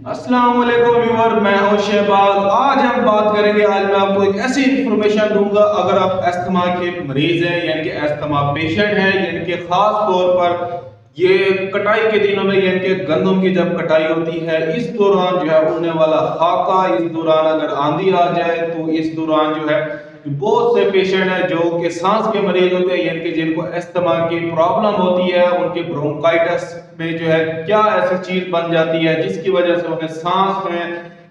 अस्सलाम वालेकुम व्यूअर, मैं हूं शहबाज। आज हम बात करेंगे, आज मैं आपको एक ऐसी इंफॉर्मेशन दूंगा, अगर आप अस्थमा के मरीज हैं यानी कि अस्थमा पेशेंट हैं, यानी कि खास तौर पर ये कटाई के दिनों में यानी कि गंदम की जब कटाई होती है, इस दौरान जो है उड़ने वाला खाका, इस दौरान अगर आंधी आ जाए तो इस दौरान जो है बहुत से पेशेंट हैं जो कि सांस के मरीज होते हैं, यानी कि जिनको अस्थमा की प्रॉब्लम होती है, उनके ब्रोंकाइटिस में जो है क्या ऐसी चीज बन जाती है जिसकी वजह से उन्हें सांस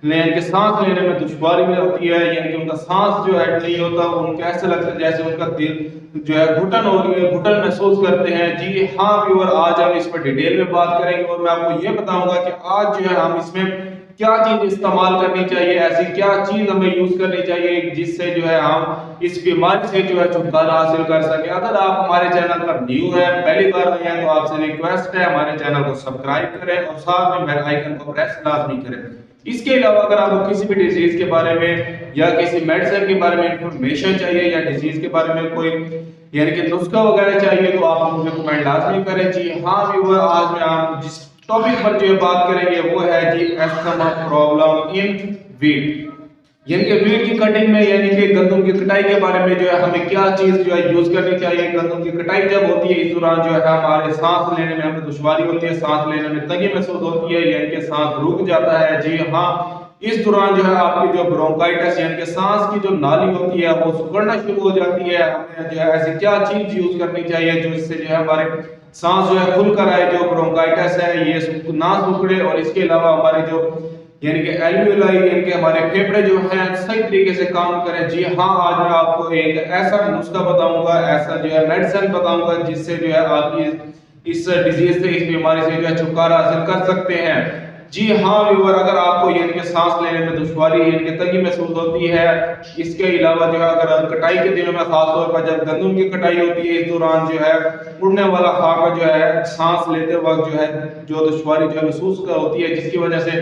लेने में दुश्वारी होती है, यानी कि उनका सांस जो है नहीं होता, उनको ऐसा लगता है जैसे उनका दिल जो है घुटन हो रही है, घुटन महसूस करते हैं। जी हाँ व्यूअर, आज हम इस पर डिटेल में बात करेंगे और मैं आपको ये बताऊंगा कि आज जो है हम इसमें क्या चीज इस्तेमाल करनी चाहिए, ऐसी क्या चीज हमें यूज करनी चाहिए जिससे जो है हम इस बीमारी से जो है छुटकारा हासिल कर सके। अगर आप हमारे चैनल पर न्यू है, पहली बार आए हैं, तो आपसे रिक्वेस्ट है हमारे चैनल को सब्सक्राइब करें और साथ में बेल आइकन को प्रेस लाजमी करें। इसके अलावा अगर आपको किसी भी डिजीज के बारे में या किसी मेडिसिन के बारे में इंफॉर्मेशन चाहिए या डिजीज के बारे में कोई यानी कि नुस्खा वगैरह चाहिए, तो आप मुझे कमेंट लाजमी करें। जी हाँ व्यूअर, आज मैं आप जिस टॉपिक पर जो बात करेंगे वो है जी अस्थमा प्रॉब्लम इन वीट, यानी कि वीट की कटिंग में, यानी कि गंदम की कटाई के बारे में जो है हमें क्या चीज जो है यूज करनी चाहिए। गंदम की कटाई जब होती है, इस दौरान जो है हमारे सांस लेने में हमें दुश्वारी होती है, सांस लेने में तंगी महसूस होती है, यानी कि सांस रुक जाता है। जी हाँ, इस दौरान जो है आपकी जो ब्रोंकाइटिस यानी कि सांस की जो नाली होती है वो सिकुड़ना शुरू हो जाती है। हमें जो है ऐसी क्या चीज यूज करनी चाहिए जो इससे जो है हमारे सांस जो है खुलकर आए, जो ब्रोंकाइटिस है ये ना सिकुड़े, और इसके अलावा हमारे जो यानी कि एल्वियोलाई यानी कि हमारे फेफड़े जो हैं सही तरीके से काम करें। जी हाँ, आज मैं आपको एक ऐसा नुस्खा बताऊंगा, ऐसा जो है मेडिसिन बताऊंगा जिससे जो है आप इस डिजीज से, इस बीमारी से जो है छुटकारा हासिल कर सकते हैं। जी हाँ व्यूअर, अगर आपको यानी कि सांस लेने में दुश्वारी यानी कि तंगी महसूस होती है, इसके अलावा जो है अगर कटाई के दिनों में खासतौर पर जब गंदम की कटाई होती है, इस दौरान जो है उड़ने वाला खाका जो है सांस लेते वक्त जो है जो दुश्वारी जो महसूस होती है, जिसकी वजह से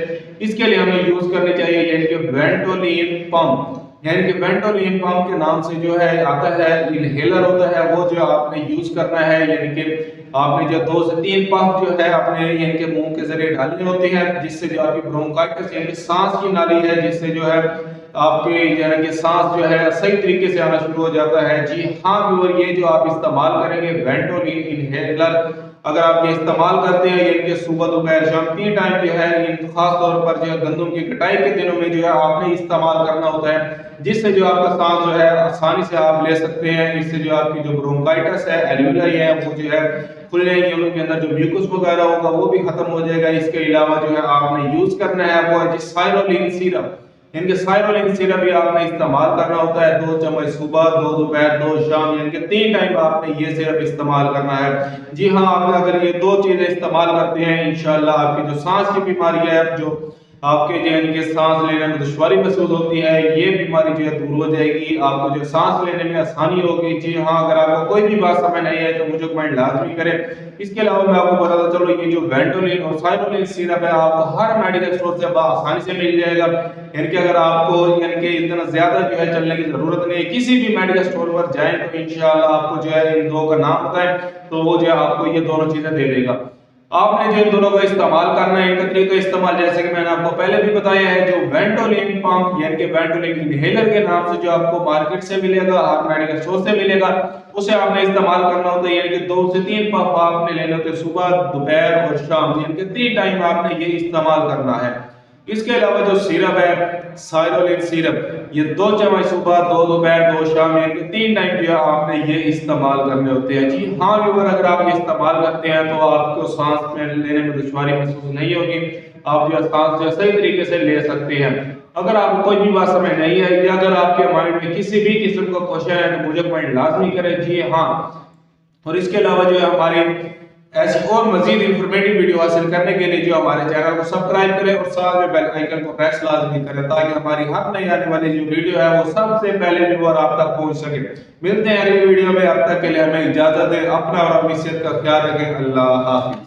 इसके लिए हमें यूज करनी चाहिए यानी कि वेंटोलिन पंप। यानी कि वेंटोलिन पंप के नाम से जो है आता है, इनहेलर होता है, वो जो आपने यूज करना है, यानी कि आपने जो 2 से 3 पंप जो है अपने यानी कि मुंह के जरिए डालने होते हैं, जिससे जो आपकी ब्रोंकाइटिस यानी कि सांस की नाली है, जिससे जो है आपके यानी कि सांस जो है सही तरीके से आना शुरू हो जाता है। जी हाँ व्यूअर, ये जो आप इस्तेमाल करेंगे वेंटोलिन इनहेलर, अगर आप ये इस्तेमाल करते हैं यानी कि सुबह दोपहर शाम 3 टाइम जो है, खास तौर पर जो है गंदम की कटाई के दिनों में जो है आपने इस्तेमाल करना होता है, जिससे जो आपका सांस जो है आसानी से आप ले सकते हैं। इससे जो आपकी जो ब्रोंकाइटिस है, एल्वियोलाई है, वो जो है खुल जाएंगे, उनके अंदर जो म्यूकस वगैरह होगा वो भी खत्म हो जाएगा। इसके अलावा जो है आपने यूज करना है वो है साइरोलिन सिरप, यानी कि साइरोलिन सिरप भी आपने इस्तेमाल करना होता है। 2 चम्मच सुबह, 2 दोपहर, 2 शाम, यानी कि 3 टाइम आपने ये सिरप इस्तेमाल करना है। जी हाँ, आप अगर ये 2 चीजें इस्तेमाल करते हैं, इंशाल्लाह आपकी जो सांस की बीमारी है, जो आपके यानी कि सांस लेने में दुश्वारी महसूस होती है, ये बीमारी जो है दूर हो जाएगी, आपको जो सांस लेने में आसानी होगी। जी हाँ, अगर आपको कोई भी बात समझ नहीं है तो मुझे कमेंट लाजमी करें। इसके अलावा मैं आपको बताता चलो, ये जो वेंटोलिन और साइरोलिन सिरप है आपको हर मेडिकल स्टोर से आसानी से मिल जाएगा, यानी कि अगर आपको यानी कि इतना ज्यादा जो है चलने की जरूरत नहीं है, किसी भी मेडिकल स्टोर पर जाएं तो इंशाल्लाह आपको जो है इन 2 का नाम बताएं तो वो जो है आपको ये दोनों चीजें दे देगा। आपने जो इन दोनों का इस्तेमाल करना है, इनका तरीका इस्तेमाल जैसे कि मैंने आपको पहले भी बताया है, जो वेंटोलिन पंप यानी कि वेंटोलिन इनहेलर के नाम से जो आपको मार्केट से मिलेगा, हर मेडिकल स्टोर से मिलेगा, उसे आपने इस्तेमाल करना होता है, यानी कि 2 से 3 पंप आपने लेने होते हैं, सुबह दोपहर और शाम, यानी कि 3 टाइम आपने ये इस्तेमाल करना है। इसके अलावा जो सिरप है साइरोलिन सिरप, ये 2 चम्मच सुबह, 2 दोपहर, 2 शाम, यानी कि 3 टाइम जो है आपने ये इस्तेमाल करने होते हैं। जी हाँ व्यूअर, अगर आप ये इस्तेमाल करते हैं तो आपको सांस में लेने में दुश्वारी महसूस नहीं होगी, आप जो सांस जो सही तरीके से ले सकते हैं। अगर आपको कोई भी बात समझ नहीं आई या अगर आपके माइंड में किसी भी किस्म का क्वेश्चन है तो मुझे कमेंट लाजमी करें। जी हाँ, और इसके अलावा जो है हमारी ऐसी और मजीद इंफॉर्मेटिव वीडियो हासिल करने के लिए जो हमारे चैनल को सब्सक्राइब करें और साथ में बेल आइकन को प्रेस लाजमी करें, ताकि हमारी हर नई आने वाली जो वीडियो है वो सबसे पहले व्यूअर आप तक पहुंच सके। मिलते हैं अगली वीडियो में, अब तक के लिए हमें इजाजत दें, अपना और अपनी सेहत का ख्याल रखें। अल्लाह हाफिज।